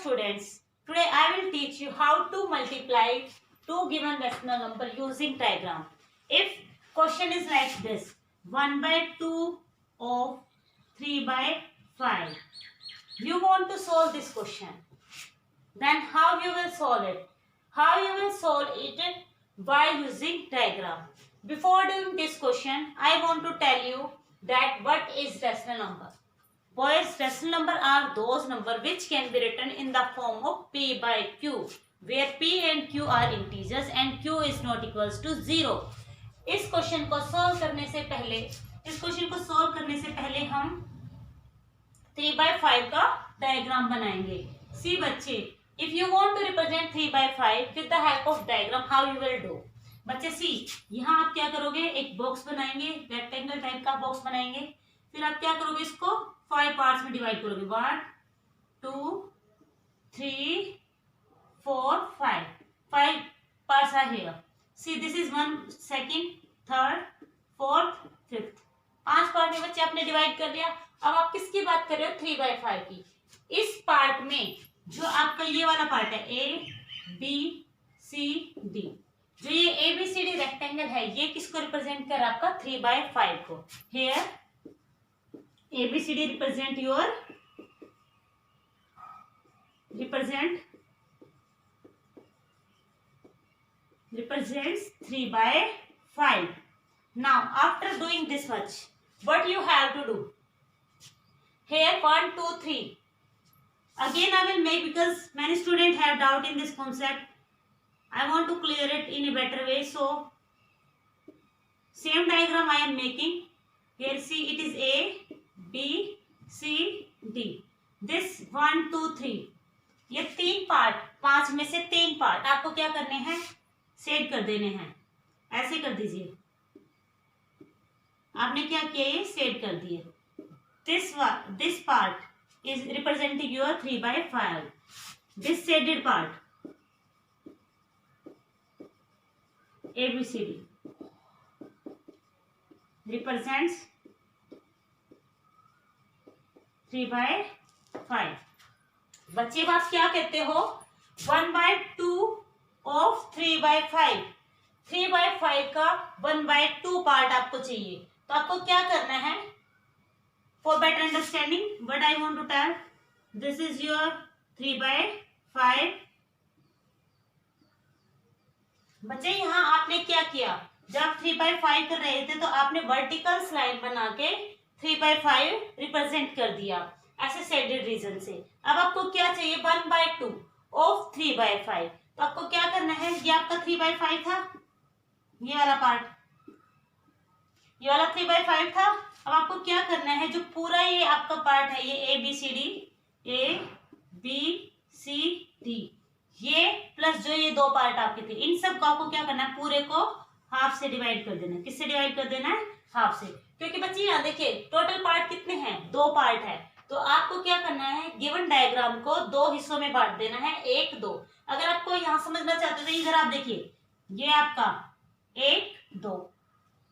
students, today I will teach you how to multiply two given rational number using trigram. If question is like this, 1 by 2 of 3 by 5. You want to solve this question. Then how you will solve it? How you will solve it by using trigram. Before doing this question, I want to tell you that what is rational number. Boys, rational number are those number which can be written in the form of p by q, where p and q are integers and q is not equals to 0. इस question को solve करने से पहले हम 3 by 5 का diagram बनाएंगे. सी बच्चे, if you want to represent 3 by 5 with the help of diagram, how you will do? बच्चे सी, यहाँ आप क्या करोगे, एक बॉक्स बनाएंगे, रेक्टेंगल टाइप का बॉक्स बनाएंगे. फिर आप क्या करोगे, इसको 5 पार्ट्स में डिवाइड करोगे. 1 2 3 4 5 parts are here. See this is 1, 2nd, 3rd, 4th, 5th. 5 part में बच्चे आपने डिवाइड कर दिया. अब आप किसकी बात कर रहे हो, 3 by 5 की. इस पार्ट में जो आपका ये वाला पार्ट है ए बी सी डी, जो ये A B C D rectangle है, ये किसको रिप्रेजेंट कर आपका 3 by 5 को. Here A B C D represents 3 by 5. Now after doing this much, what you have to do? Here 1 2 3. Again I will make, because many students have doubt in this concept. I want to clear it in a better way. So same diagram I am making. Here see, it is A B C D. This 1 2 3. ये 3 part, 5 में से 3 part आपको क्या करने हैं, set कर देने हैं. ऐसे कर दीजिए. आपने क्या किया, ये सेट कर दिए. This part is representing your 3 by 5. This shaded part, A B C D, represents 3 by 5. बच्चे आप क्या कहते हो, 1 by 2 of 3 by 5. 3 by 5 का 1 by 2 पार्ट आपको चाहिए. तो आपको क्या करना है, for better understanding, what I want to tell, this is your 3 by 5. बच्चे यहाँ आपने क्या किया, जब 3 by 5 कर रहे थे तो आपने वर्टिकल लाइन बना के 3 by 5 रिप्रेजेंट कर दिया ऐसे शेडेड रीजन से. अब आपको क्या चाहिए, 1 by 2 of 3 by 5. तो आपको क्या करना है, ये आपका 3 by 5 था, ये वाला पार्ट, ये वाला 3 by 5 था. अब आपको क्या करना है, जो पूरा ये आपका पार्ट है, ये ए बी सी डी, ये प्लस जो ये 2 पार्ट आपके थे, इन सब को आपको क्या करना है, पूरे को हाफ से डिवाइड कर देना है. किससे डिवाइड कर देना है, हाफ से. क्योंकि बच्चे यहाँ देखिए टोटल पार्ट कितने हैं, 2 पार्ट है. तो आपको क्या करना है, गिवन डायग्राम को 2 हिस्सों में बांट देना है, 1 2. अगर आपको यहाँ समझना चाहते हो तो इधर आप देखिए, ये आपका 1 2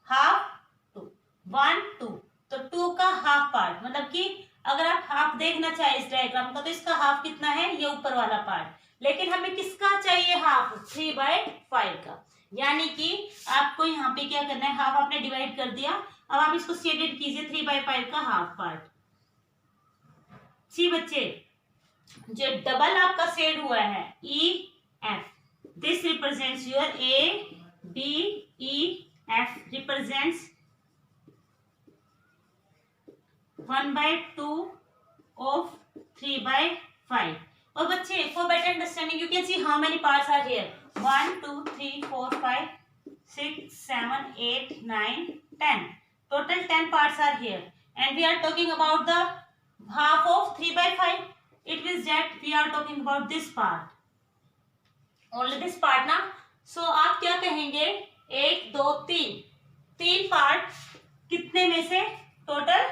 हाफ 2 1 2. तो 2 का हाफ पार्ट, मतलब कि अगर आप हाफ देखना चाहे इस डायग्राम का, तो इसका हाफ कितना है, ये ऊपर वाला पार्ट. लेकिन हमें किसका चाहिए, हाफ 3 by 5 का. यानी कि आपको यहाँ पे क्या करना है, हाफ आपने डिवाइड कर दिया. अब आप इसको शेडेड कीजिए, 3 by 5 का हाफ पार्ट. सी बच्चे, जो डबल आपका शेड हुआ है E F, this represents your A B E F, represents 1 by 2 of 3 by 5. और बच्चे, for better understanding, you can see how many parts are here. 1 2 3 4 5 6 7 8 9 10. Total 10 parts are here, and we are talking about the half of 3 by 5. It means that we are talking about this part, only this part ना. So आप क्या कहेंगे, 1 2 3 part कितने में से, total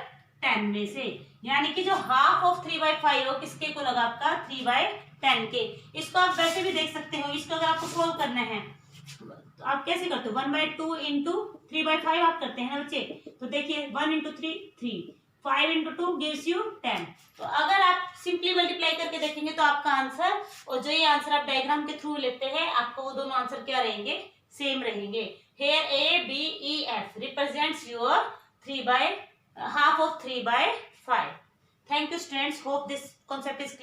10 में से. यानी कि जो हाफ ऑफ 3 by 5 हो, किसके को लगा, आपका 3 by 10 के. इसको आप वैसे भी देख सकते हो. इसको अगर आपको सोल्व करना है तो आप कैसे करते हो, 1 by 2 इंटू 3 by 5 आप करते हैं बच्चे. तो देखिए 1 इंटू 3 3, 5 into 2 gives you 10. तो अगर आप सिंपली मल्टीप्लाई करके देखेंगे तो आपका आंसर और जो ये आंसर आप डायग्राम के थ्रू लेते हैं आपको वो दोनों आंसर क्या रहेंगे, सेम रहेंगे। Here A, B, E, F represents your 3/2 of 3/5. Thank you students. Hope this concept is clear.